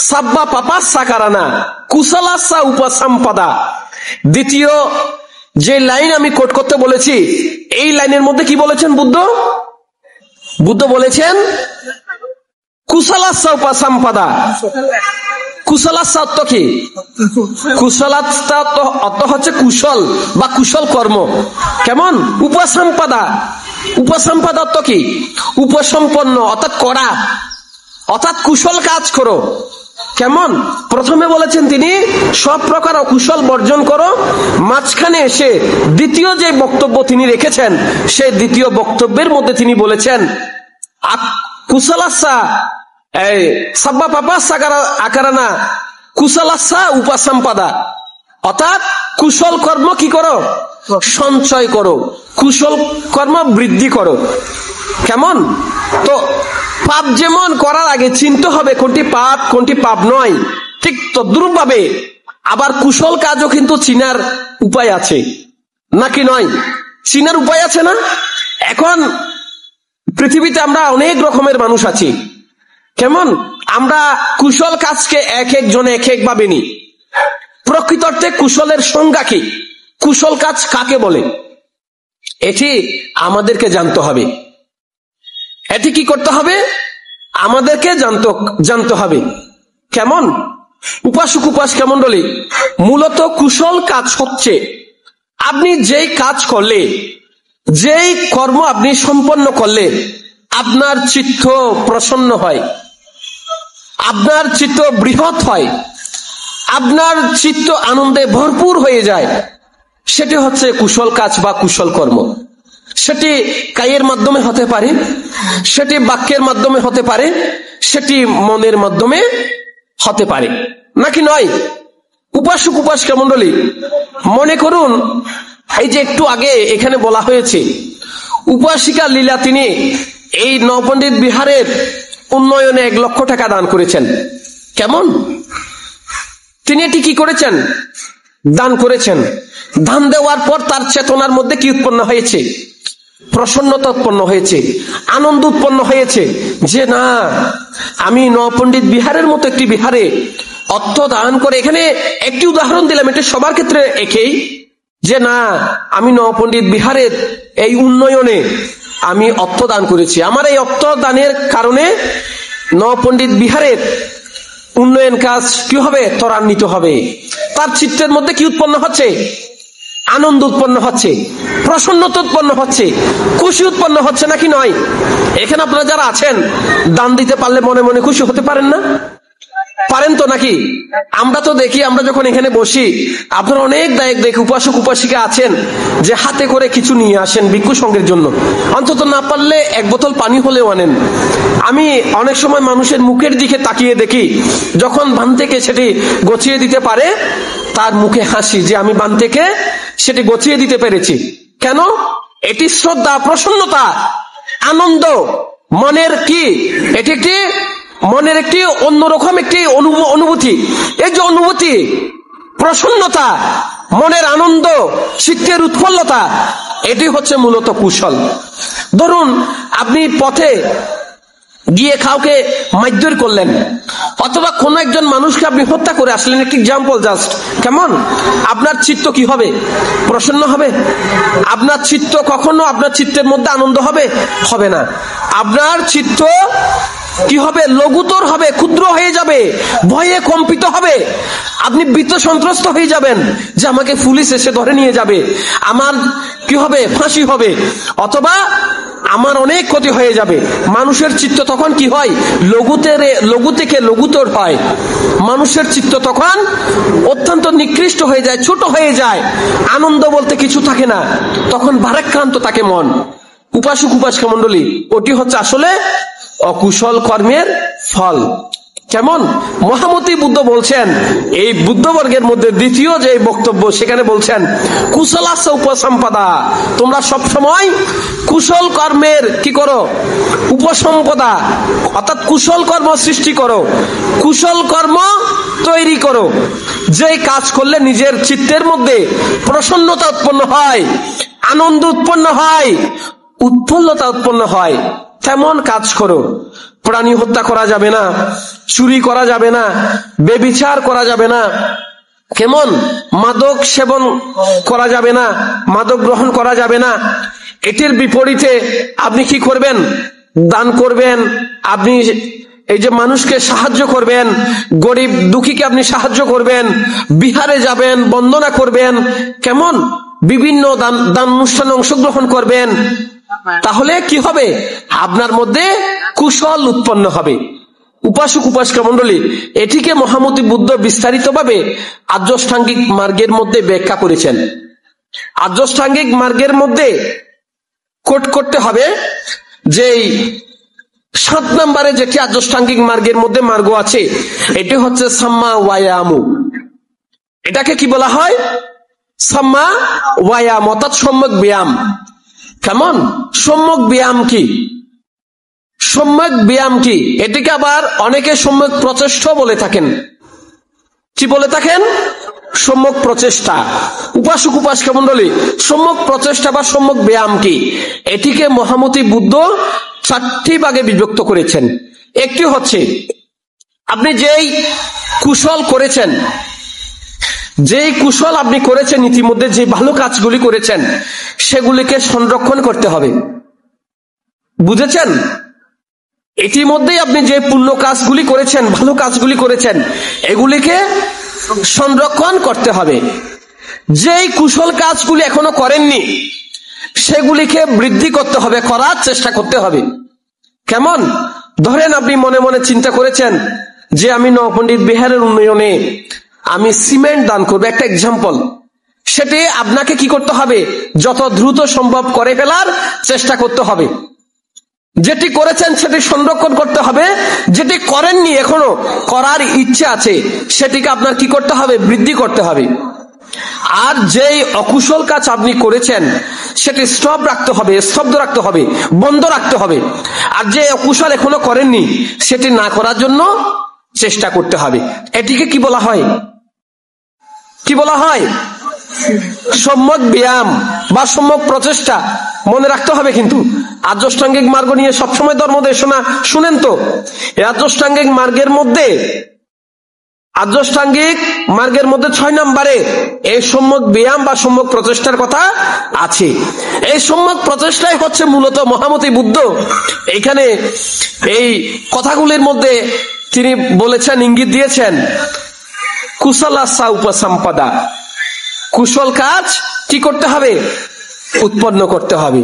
সাব্বা পাপাসা কারানা কুশলাসা উপসম্পদা। দ্বিতীয় যে লাইন আমি কোট করতে বলেছি, এই লাইনের মধ্যে কি বলেছেন বুদ্ধ? বুদ্ধ বলেছেন কুশলাসা উপসম্পদা। কুশলাসা অর্থ কি? কুশলাসা অর্থ হচ্ছে কুশল বা কুশল কর্ম। কেমন? উপসম্পদা। উপসম্পদা অর্থ কি? উপসম্পন্ন অর্থাৎ করা, অর্থাৎ কুশল কাজ করো। কেমন? প্রথমে বলেছেন তিনি সব প্রকার অকুশল বর্জন করো। মাঝখানে এসে দ্বিতীয় যে বক্তব্য তিনি রেখেছেন, সেই দ্বিতীয় বক্তব্যের মধ্যে তিনি বলেছেন কুশলাসা সাব্বা পাপাসা আকারানা কুশলাসা উপসম্পদা, অর্থাৎ কুশল কর্ম কি করো? সঞ্চয় করো, কুশল কর্ম বৃদ্ধি করো। কেমন? তো পাপ যেমন করার আগে চিনতে হবে কোনটি পাপ কোনটি পাপ নয়, ঠিক তদ্রুপ ভাবে আবার কুশল কাজও কিন্তু চিনার উপায় আছে, নাকি নয়? চিনার উপায় আছে না? এখন পৃথিবীতে আমরা অনেক রকমের মানুষ আছি। কেমন? আমরা কুশল কাজকে এক একজনে এক এক ভাবে নিই। প্রকৃত অর্থে কুশলের সংজ্ঞা কি? কুশল কাজ কাকে বলে? এটি আমাদেরকে জানতে হবে। এটি কি করতে হবে? আমাদেরকে জানতে হবে। কেমন? উপাসক উপাসিকা মণ্ডলী, মূলত কুশল কাজ হচ্ছে আপনি যেই কাজ করলে, যেই কর্ম আপনি সম্পন্ন করলে আপনার চিত্ত প্রসন্ন হয়, আপনার চিত্ত বৃহৎ হয়, আপনার চিত্ত আনন্দে ভরপুর হয়ে যায়, সেটি হচ্ছে কুশল কাজ বা কুশল কর্ম। সেটি কায়ের মাধ্যমে হতে পারে, সেটি বাক্যের মাধ্যমে হতে পারে, সেটি মনের মাধ্যমে হতে পারে, নাকি নয়? উপাসক উপাসিকা মণ্ডলী, মনে করুন এই যে একটু আগে এখানে বলা হয়েছে উপাসিকা লীলা তিনি এই নবপণ্ডিত বিহারের উন্নয়নে 1 লক্ষ টাকা দান করেছেন। কেমন? তিনি এটি কি করেছেন? দান করেছেন। দান দেওয়ার পর তার চেতনার মধ্যে কি উৎপন্ন হয়েছে? প্রসন্নতা উৎপন্ন হয়েছে, আনন্দ উৎপন্ন হয়েছে যে না, আমি নবপণ্ডিত বিহারের মতো একটি বিহারে অর্থ দান করে, এখানে একটি উদাহরণ দিলাম, এটা সবার ক্ষেত্রে একই, যে না, আমি নবপণ্ডিত বিহারের এই উন্নয়নে আমি অর্থ দান করেছি। আমার এই অর্থ দানের কারণে নবপণ্ডিত বিহারের উন্নয়ন কাজ কি হবে? ত্বরান্বিত হবে। তার চিত্তের মধ্যে কি উৎপন্ন হচ্ছে? আনন্দ উৎপন্ন হচ্ছে, প্রসন্নতা উৎপন্ন হচ্ছে, খুশি উৎপন্ন হচ্ছে, নাকি নয়? এখানে আপনারা যারা আছেন দান দিতে পারলে মনে মনে খুশি হতে পারেন না? পারেন তো নাকি? আমরা তো দেখি, আমরা যখন এখানে বসি আপনারা অনেক দেখি উপাসক উপাসিকা আছেন যে হাতে করে কিছু নিয়ে আসেন ভিক্ষু সংঘের জন্য, অন্তত না পারলে 1 বোতল পানি হলেও আনেন। আমি অনেক সময় মানুষের মুখের দিকে তাকিয়ে দেখি, যখন বান থেকে সেটি গছিয়ে দিতে পারে তার মুখে হাসি, যে আমি বান থেকে সেটি গছিয়ে দিতে পেরেছি। কেন? এটি শ্রদ্ধা, প্রসন্নতা, আনন্দ, মনের কি, এটি একটি মনের একটি অন্যরকম একটি অনুভূতি। এই যে অনুভূতি, প্রসন্নতা, মনের আনন্দ, চিত্তের উৎফুল্লতা, এটি হচ্ছে মূলত কুশল। ধরুন আপনি পথে গিয়ে কাউকে মারধর করলেন, অথবা কোন একজন মানুষকে আপনি হত্যা করে আসলেন, একটি এক্সাম্পল জাস্ট। কেমন? আপনার চিত্ত কি হবে? প্রসন্ন হবে? আপনার চিত্ত কখনো আপনার চিত্তের মধ্যে আনন্দ হবে? হবে না। আপনার চিত্ত কি হবে? লঘুতর হবে, ক্ষুদ্র হয়ে যাবে, ভয়ে কম্পিত হবে, আপনি ভীত সন্ত্রস্ত হয়ে যাবেন যে আমাকে পুলিশ এসে ধরে নিয়ে যাবে, আমার কি হবে? ফাঁসি হবে, অথবা আমার অনেক ক্ষতি হয়ে যাবে। মানুষের চিত্ত তখন কি হয়? লঘু থেকে লঘুতর হয়। মানুষের চিত্ত তখন অত্যন্ত নিকৃষ্ট হয়ে যায়, ছোট হয়ে যায়, আনন্দ বলতে কিছু থাকে না, তখন ভারাক্রান্ত থাকে মন। উপাসক উপাসিকা মণ্ডলী, ওটি হচ্ছে আসলে অকুশল কর্মের ফল। কেমন? মহামতি বুদ্ধ বলছেন, এই বুদ্ধবর্গের মধ্যে দ্বিতীয় যে বক্তব্য, সেখানে বলছেন কুশলাস্য উপসম্পদা, তোমরা সব সময় কুশল কর্মের কি করো? উপসম্পদা, অর্থাৎ কুশল কর্ম সৃষ্টি করো, কুশল কর্ম তৈরি করো। যে কাজ করলে নিজের চিত্তের মধ্যে প্রসন্নতা উৎপন্ন হয়, আনন্দ উৎপন্ন হয়, উৎফুল্লতা উৎপন্ন হয়, তেমন কাজ করো। প্রাণী হত্যা করা যাবে না, চুরি করা যাবে না, বেবিচার করা যাবে না, কেমন মাদক সেবন করা যাবে না, মাদক গ্রহণ করা যাবে না। এটির বিপরীতে আপনি কি করবেন? দান করবেন, আপনি এই যে মানুষকে সাহায্য করবেন, গরিব দুঃখীকে আপনি সাহায্য করবেন, বিহারে যাবেন, বন্দনা করবেন, কেমন বিভিন্ন দান অনুষ্ঠানে অংশগ্রহণ করবেন। তাহলে কি হবে? আপনার মধ্যে কুশল উৎপন্ন হবে। উপাসক উপাসিকা মণ্ডলী, এটিকে মহামতি বুদ্ধ বিস্তারিতভাবে আর্যাষ্টাঙ্গিক মার্গের মধ্যে ব্যাখ্যা করেছেন। আর্যাষ্টাঙ্গিক মার্গের মধ্যে কোট করতে হবে যে 7 নম্বরে যেটি আর্যাষ্টাঙ্গিক মার্গের মধ্যে মার্গ আছে, এটি হচ্ছে সাম্মা ওয়ায়ামু। এটাকে কি বলা হয়? সাম্মা ওয়ায়াম, অর্থাৎ সম্যক ব্যায়াম। কেমন সম্যক ব্যায়াম কি? সম্যক ব্যায়াম কি? এটিকে আবার অনেকে সম্যক প্রচেষ্টা বলে থাকেন। কি বলে থাকেন? সম্যক প্রচেষ্টা। উপাসক উপাসিকা মণ্ডলী, সম্যক প্রচেষ্টা বা সম্যক ব্যায়াম কি? এটিকে মহামতি বুদ্ধ 4টি ভাগে বিভক্ত করেছেন। একটি হচ্ছে আপনি যেই কুশল করেছেন, যেই কুশল আপনি করেছেন, ইতিমধ্যে যে ভালো কাজগুলি করেছেন, সেগুলিকে সংরক্ষণ করতে হবে। বুঝেছেন? ইতিমধ্যেই আপনি যে পুণ্য কাজগুলি করেছেন, ভালো কাজগুলি করেছেন, এগুলিকে সংরক্ষণ করতে হবে। যেই কুশল কাজগুলি এখনো করেননি, সেগুলিকে বৃদ্ধি করতে হবে, করার চেষ্টা করতে হবে। কেমন? ধরেন আপনি মনে মনে চিন্তা করেছেন যে আমি নবপণ্ডিত বিহারের উন্নয়নে আমি সিমেন্ট দান করবো, একটা এক্সাম্পল। সেটি আপনাকে কি করতে হবে? যত দ্রুত সম্ভব করে ফেলার চেষ্টা করতে হবে। যেটি করেছেন সেটি সংরক্ষণ করতে হবে, যেটি করেননি এখনো করার ইচ্ছা আছে, সেটিকে আপনার কি করতে হবে? বৃদ্ধি করতে হবে। আর যেই অকুশল কাজ আপনি করেছেন, সেটি স্টপ রাখতে হবে, স্তব্ধ রাখতে হবে, বন্ধ রাখতে হবে। আর যে অকুশল এখনো করেননি, সেটি না করার জন্য চেষ্টা করতে হবে। এটিকে কি বলা হয়? কি বলা হয়? সম্যক ব্যায়াম বা সম্যক প্রচেষ্টা। মনে রাখতে হবে কিন্তু। আর্যাষ্টাঙ্গিক মার্গ নিয়ে সবসময় ধর্মদেশনা শুনেন তো। এই আর্যাষ্টাঙ্গিক মার্গের মধ্যে 6 নম্বরে এই সম্যক ব্যায়াম বা সম্যক প্রচেষ্টার কথা আছে। এই সম্যক প্রচেষ্টাই হচ্ছে মূলত মহামতি বুদ্ধ এখানে এই কথাগুলির মধ্যে তিনি বলেছেন, ইঙ্গিত দিয়েছেন, কুশলাসা উপসম্পদা। কুশল কাজ কি করতে হবে? উৎপন্ন করতে হবে।